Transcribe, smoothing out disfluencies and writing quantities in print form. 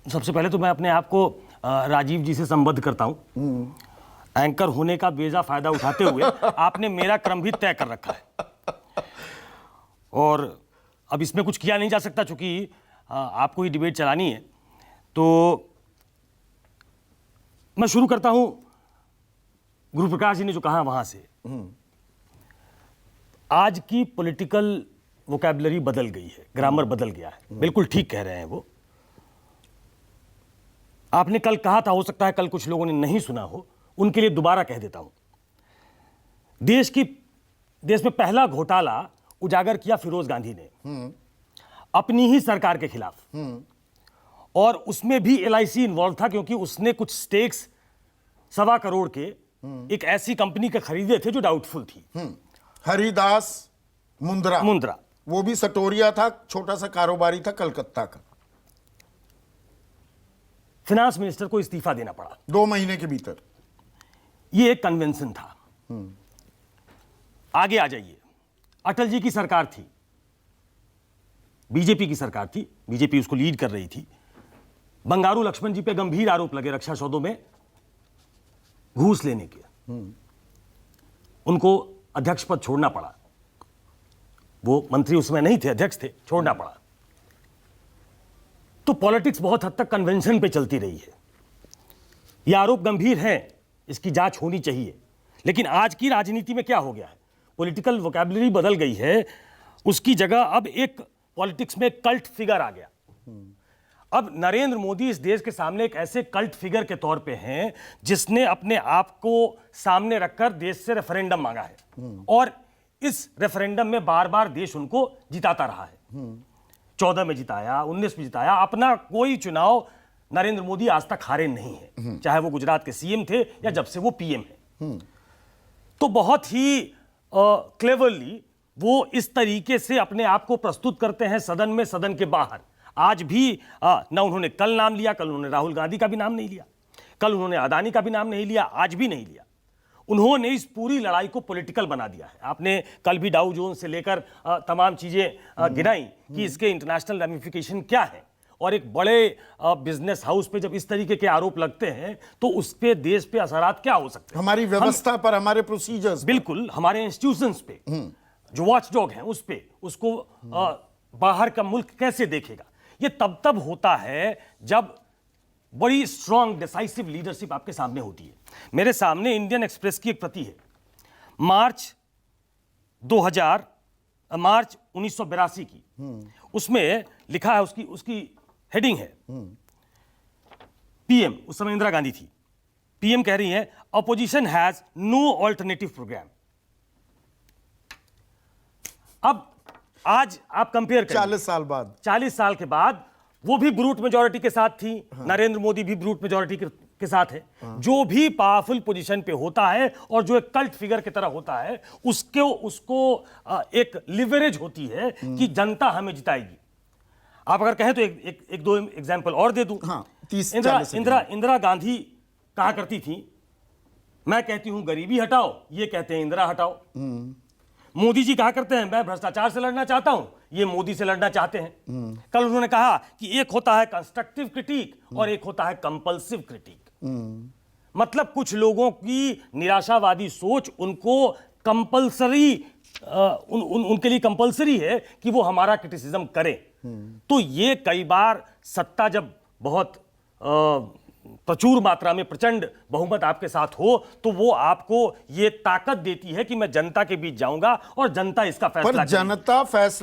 सबसे पहले तो मैं अपने आप को राजीव जी से संबद्ध करता हूं। एंकर होने का बेजा फायदा उठाते हुए आपने मेरा क्रम भी तय कर रखा है और अब इसमें कुछ किया नहीं जा सकता, चूंकि आपको ही डिबेट चलानी है। तो मैं शुरू करता हूं गुरु प्रकाश जी ने जो कहा वहां से। आज की पॉलिटिकल वोकैबुलरी बदल गई है, ग्रामर बदल गया है। बिल्कुल ठीक कह रहे हैं वो। आपने कल कहा था, हो सकता है कल कुछ लोगों ने नहीं सुना हो, उनके लिए दोबारा कह देता हूं। देश में पहला घोटाला उजागर किया फिरोज गांधी ने अपनी ही सरकार के खिलाफ, और उसमें भी एलआईसी इन्वॉल्व था, क्योंकि उसने कुछ स्टेक्स 1.25 करोड़ के एक ऐसी कंपनी के खरीदे थे जो डाउटफुल थी। हरिदास मुंद्रा, वो भी सटोरिया था, छोटा सा कारोबारी था कलकत्ता का। फिनांस मिनिस्टर को इस्तीफा देना पड़ा 2 महीने के भीतर। ये एक कन्वेंशन था। आगे आ जाइए। अटल जी की सरकार थी, बीजेपी की सरकार थी, बीजेपी उसको लीड कर रही थी। बंगारू लक्ष्मण जी पे गंभीर आरोप लगे रक्षा सौदों में घूस लेने के। उनको अध्यक्ष पद छोड़ना पड़ा। वो मंत्री उस समय नहीं थे, अध्यक्ष थे, छोड़ना पड़ा। तो पॉलिटिक्स बहुत हद तक कन्वेंशन पे चलती रही है। ये आरोप गंभीर हैं, इसकी जांच होनी चाहिए। लेकिन आज की राजनीति में क्या हो गया है, पॉलिटिकल वोकैबुलरी बदल गई है। उसकी जगह अब एक पॉलिटिक्स में कल्ट फिगर आ गया। अब नरेंद्र मोदी इस देश के सामने एक ऐसे कल्ट फिगर के तौर पे हैं जिसने अपने आप को सामने रखकर देश से रेफरेंडम मांगा है, और इस रेफरेंडम में बार बार देश उनको जिताता रहा है। 14 में जिताया, 19 में जिताया। अपना कोई चुनाव नरेंद्र मोदी आज तक हारे नहीं है, चाहे वो गुजरात के सीएम थे या जब से वो पीएम है। तो बहुत ही क्लेवरली वो इस तरीके से अपने आप को प्रस्तुत करते हैं सदन में, सदन के बाहर। आज भी ना उन्होंने कल नाम लिया, कल उन्होंने राहुल गांधी का भी नाम नहीं लिया, कल उन्होंने अदानी का भी नाम नहीं लिया, आज भी नहीं लिया। उन्होंने इस पूरी लड़ाई को पॉलिटिकल बना दिया है। आपने कल भी डाउ जोन्स से लेकर तमाम चीजें गिनाई कि इसके इंटरनेशनल रेमिफिकेशन क्या है, और एक बड़े बिजनेस हाउस पे जब इस तरीके के आरोप लगते हैं तो उस पे देश पे असरात क्या हो सकते हैं, हमारी व्यवस्था पर, हमारे प्रोसीजर्स, बिल्कुल हमारे इंस्टीट्यूशंस पे, जो वॉचडॉग हैं उस पे, उसको बाहर का मुल्क कैसे देखेगा। ये तब होता है जब बड़ी स्ट्रांग डिसाइसिव लीडरशिप आपके सामने होती है। मेरे सामने इंडियन एक्सप्रेस की एक प्रति है, मार्च 1982 की। उसमें लिखा है, उसकी हेडिंग है पीएम, उस समय इंदिरा गांधी थी, पीएम कह रही है opposition has no alternative programme. अब आज आप कंपेयर करें, 40 साल के बाद वो भी ब्रूट मेजॉरिटी के साथ थी, नरेंद्र मोदी भी ब्रूट मेजॉरिटी के साथ है। जो भी पावरफुल पोजीशन पे होता है और जो एक कल्ट फिगर की तरह होता है, उसको एक लिवरेज होती है कि जनता हमें जिताएगी। आप अगर कहें तो एक दो एग्जांपल और दे दूं। इंदिरा गांधी कहा करती थी, मैं कहती हूं गरीबी हटाओ, ये कहते हैं इंदिरा हटाओ। मोदी जी कहा करते हैं मैं भ्रष्टाचार से लड़ना चाहता हूं, ये मोदी से लड़ना चाहते हैं। कल उन्होंने कहा कि एक होता है कंस्ट्रक्टिव क्रिटिक और एक होता है कंपल्सिव क्रिटिक। मतलब कुछ लोगों की निराशावादी सोच उनको कंपल्सरी, उनके लिए कंपल्सरी है कि वो हमारा क्रिटिसिज्म करें। तो ये कई बार सत्ता जब बहुत प्रचुर मात्रा में, प्रचंड बहुमत आपके साथ हो, तो वो आपको ये ताकत देती है कि मैं जनता के बीच जाऊंगा और जनता इसका फैसला पर जनता फैसला